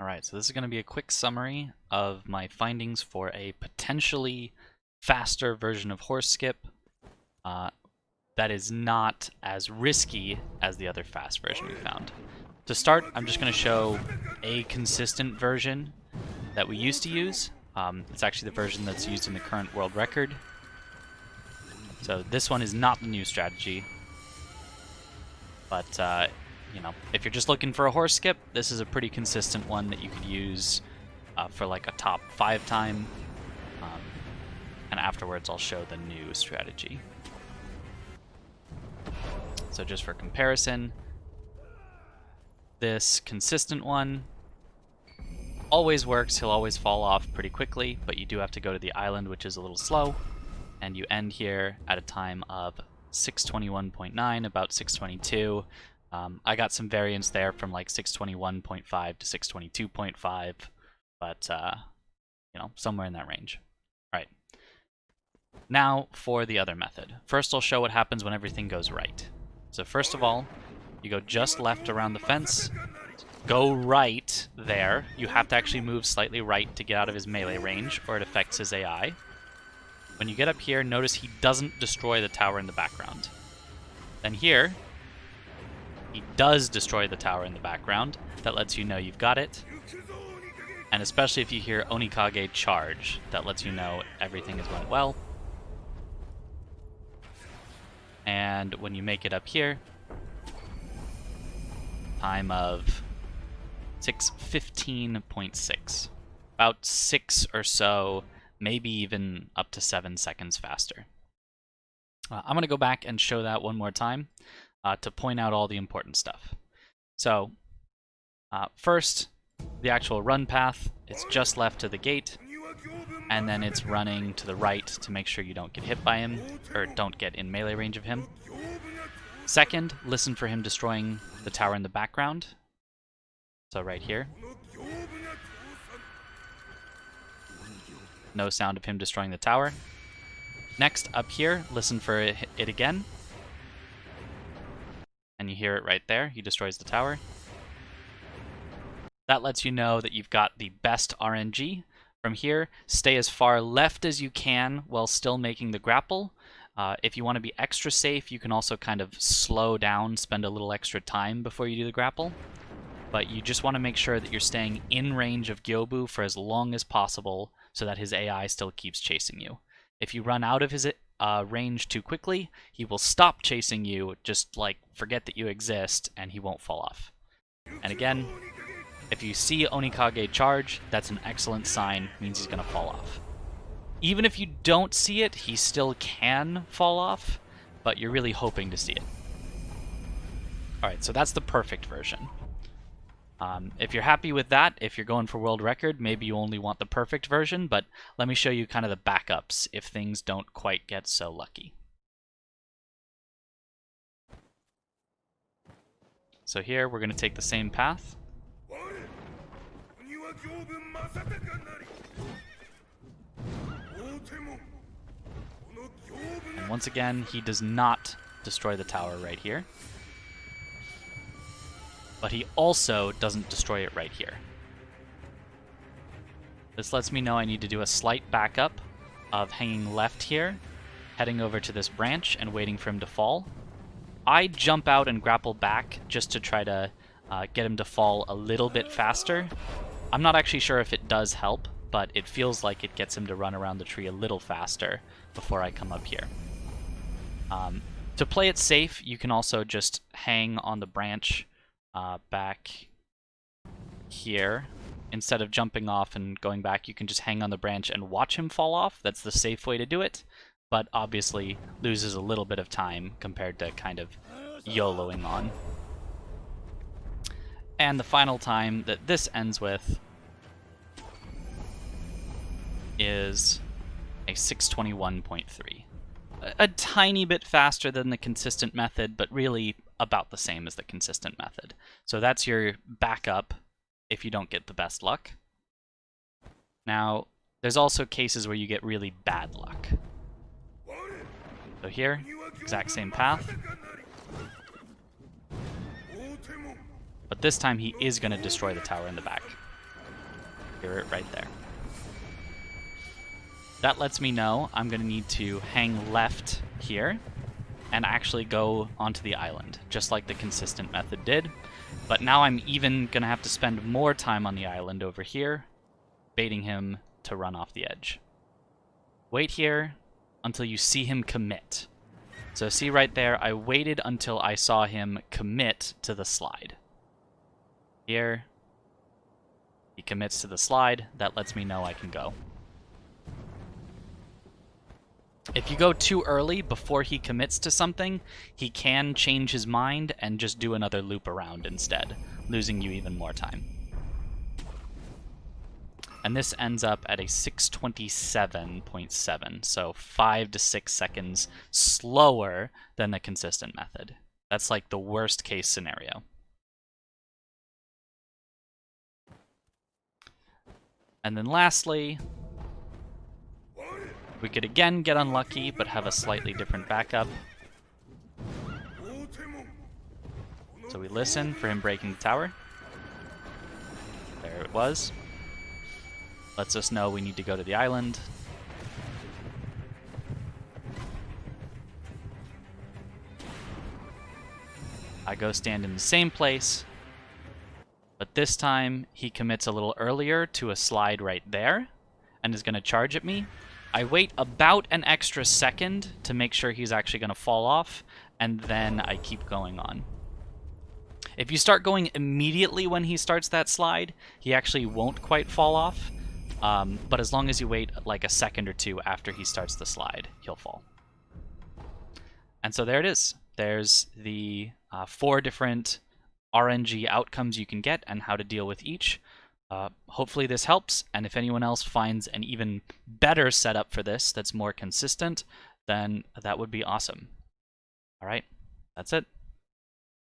Alright, so this is going to be a quick summary of my findings for a potentially faster version of horse skip that is not as risky as the other fast version we found. To start, I'm just going to show a consistent version that we used to use. It's actually the version that's used in the current world record. So this one is not the new strategy, but you know, if you're just looking for a horse skip, this is a pretty consistent one that you could use for like a top 5 time. And afterwards I'll show the new strategy. So just for comparison, this consistent one always works. He'll always fall off pretty quickly, but you do have to go to the island, which is a little slow, and you end here at a time of 621.9, about 622. I got some variance there from like 621.5 to 622.5, but you know, somewhere in that range. All right. Now for the other method. First, I'll show what happens when everything goes right. So first of all, you go just left around the fence, go right there. You have to actually move slightly right to get out of his melee range, or it affects his AI. When you get up here, notice he doesn't destroy the tower in the background. Then here, he does destroy the tower in the background. That lets you know you've got it. And especially if you hear Onikage charge, that lets you know everything has went well. And when you make it up here, time of 6:15.6. About 6 or so, maybe even up to 7 seconds faster. I'm going to go back and show that one more time to point out all the important stuff. So, first, the actual run path, it's just left to the gate, and then it's running to the right to make sure you don't get hit by him, or don't get in melee range of him. Second, listen for him destroying the tower in the background. So right here. No sound of him destroying the tower. Next, up here, listen for it again. And you hear it right there. He destroys the tower. That lets you know that you've got the best RNG. From here, stay as far left as you can while still making the grapple. If you want to be extra safe, you can also kind of slow down, spend a little extra time before you do the grapple. But you just want to make sure that you're staying in range of Gyoubu for as long as possible so that his AI still keeps chasing you. If you run out of his range too quickly, he will stop chasing you, just like forget that you exist, and he won't fall off. And again, if you see Onikage charge, that's an excellent sign, means he's going to fall off. Even if you don't see it, he still can fall off, but you're really hoping to see it. Alright, so that's the perfect version. If you're happy with that, if you're going for world record, maybe you only want the perfect version, but let me show you kind of the backups if things don't quite get so lucky. So here, we're going to take the same path. And once again, he does not destroy the tower right here. But he also doesn't destroy it right here. This lets me know I need to do a slight backup of hanging left here, heading over to this branch and waiting for him to fall. I jump out and grapple back just to try to get him to fall a little bit faster. I'm not actually sure if it does help, but it feels like it gets him to run around the tree a little faster before I come up here. To play it safe, you can also just hang on the branch back here. Instead of jumping off and going back, you can just hang on the branch and watch him fall off. That's the safe way to do it, but obviously loses a little bit of time compared to kind of YOLOing on. And the final time that this ends with is a 621.3. A tiny bit faster than the consistent method, but really about the same as the consistent method. So that's your backup if you don't get the best luck. Now, there's also cases where you get really bad luck. So here, exact same path. But this time he is going to destroy the tower in the back. Hear it right there. That lets me know I'm going to need to hang left here and actually go onto the island, just like the consistent method did. But now I'm even going to have to spend more time on the island over here, baiting him to run off the edge. Wait here until you see him commit. So see right there, I waited until I saw him commit to the slide. Here, he commits to the slide. That lets me know I can go. If you go too early before he commits to something, he can change his mind and just do another loop around instead, losing you even more time. And this ends up at a 627.7, so 5 to 6 seconds slower than the consistent method. That's like the worst case scenario. And then lastly, we could again get unlucky, but have a slightly different backup. So we listen for him breaking the tower. There it was. Lets us know we need to go to the island. I go stand in the same place, but this time he commits a little earlier to a slide right there and is going to charge at me. I wait about an extra second to make sure he's actually going to fall off, and then I keep going on. If you start going immediately when he starts that slide, he actually won't quite fall off, but as long as you wait like a second or two after he starts the slide, he'll fall. And so there it is. There's the 4 different RNG outcomes you can get and how to deal with each. Hopefully this helps, and if anyone else finds an even better setup for this that's more consistent, then that would be awesome. All right, that's it.